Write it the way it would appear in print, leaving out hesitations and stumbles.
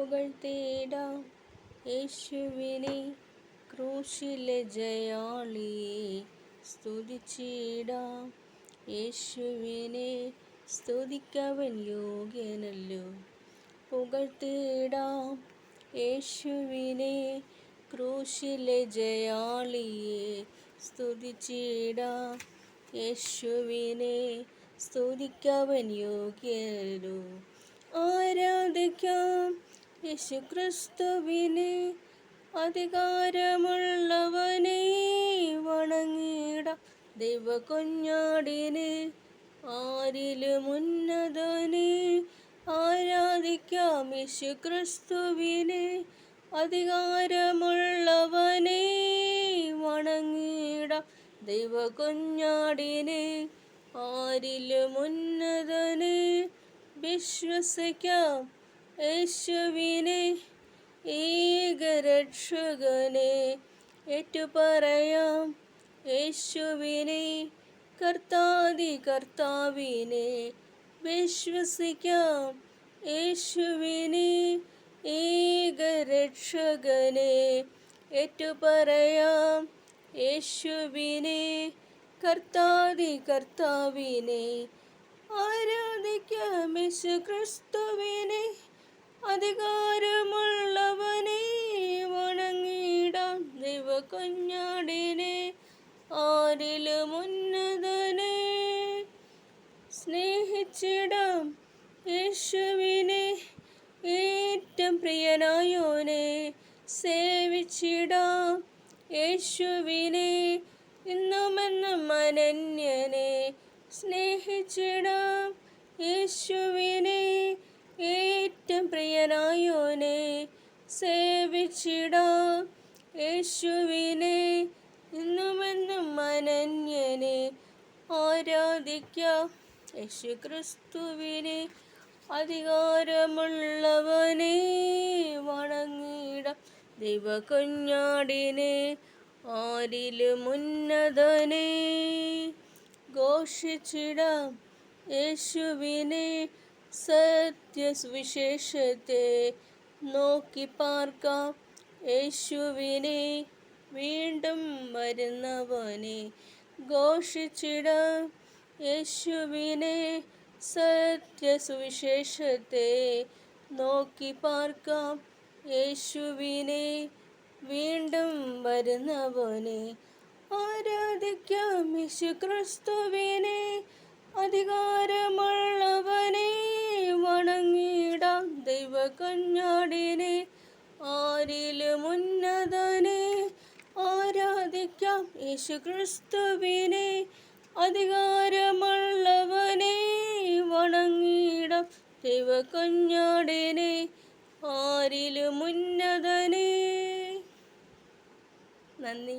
പുകഴ്ത്തിടാം യേശുവിനെ, ക്രൂശിലെ ജയാളിയെ സ്തുതിച്ചിടാം യേശുവിനെ, സ്തുതിക്കവൻ യോഗ്യനല്ലോ. പുകഴ്ത്തിടാം യേശുവിനെ, ക്രൂശിലെ ജയാളിയെ സ്തുതിച്ചിടാം യേശുവിനെ, സ്തുതിക്കവൻ യോഗ്യനല്ലോ. ആരാധിക്കാം യേശുക്രിസ്തുവിനെ, അധികാരമുള്ളവനെ വണങ്ങിടാം ദൈവകുഞ്ഞാടിനെ, ആരിലും ഉന്നതനെ. ആരാധിക്കാം യേശുക്രിസ്തുവിനെ, അധികാരമുള്ളവനെ വണങ്ങിടാം ദൈവകുഞ്ഞാടിനെ, ആരിലും ഉന്നതനെ. വിശ്വസിക്കാം യേശുവിനെ, ഏകരക്ഷകനെ. ഏറ്റുപറയാം യേശുവിനെ, കർത്താതി കർത്താവിനെ. വിശ്വസിക്കാം യേശുവിനെ, ഏകരക്ഷകനെ. ഏറ്റുപറയാം യേശുവിനെ, കർത്താതി കർത്താവിനെ. ആരാധിക്കാം യേശുക്രിസ്തുവിനെ, അധികാരമുള്ളവനെ വണങ്ങിടാം ദൈവകുഞ്ഞാടിനെ, ആരിലും ഉന്നതനെ. സ്നേഹിച്ചിടാം യേശുവിനെ, ഏറ്റവും പ്രിയനായോനെ. സേവിച്ചിടാം യേശുവിനെ, ഇന്നുമെന്നും അനന്യനെ. സ്നേഹിച്ചിടാം യേശുവിനെ, ഏറ്റവും പ്രിയനായോനെ. സേവിച്ചിടാം യേശുവിനെ, ഇന്നുമെന്നും അനന്യനെ. ആരാധിക്കാം യേശുക്രിസ്തുവിനെ, അധികാരമുള്ളവനെ വണങ്ങിടാം ദൈവകുഞ്ഞാടിനെ, ആരിലും ഉന്നതനെ. ഘോഷിച്ചിടാം യേശുവിനെ, സത്യസുവിശേഷത്തെ നോക്കി പാർക്കാം യേശുവിനെ, വീണ്ടും വരുന്നവനെ. ഘോഷിച്ചിടാം യേശുവിനെ, സത്യസുവിശേഷത്തെ നോക്കി പാർക്കാം യേശുവിനെ, വീണ്ടും വരുന്നവനെ. ആരാധിക്കാം യേശുക്രിസ്തുവിനെ, അധികാരമുള്ളവനെ വണങ്ങിടാം ദൈവകുഞ്ഞാടിനെ, ആരിലും ഉന്നതനെ. ആരാധിക്കാം യേശുക്രിസ്തുവിനെ, അധികാരമുള്ളവനെ വണങ്ങിടാം ദൈവകുഞ്ഞാടിനെ, ആരിലും ഉന്നതനെ. നന്ദി.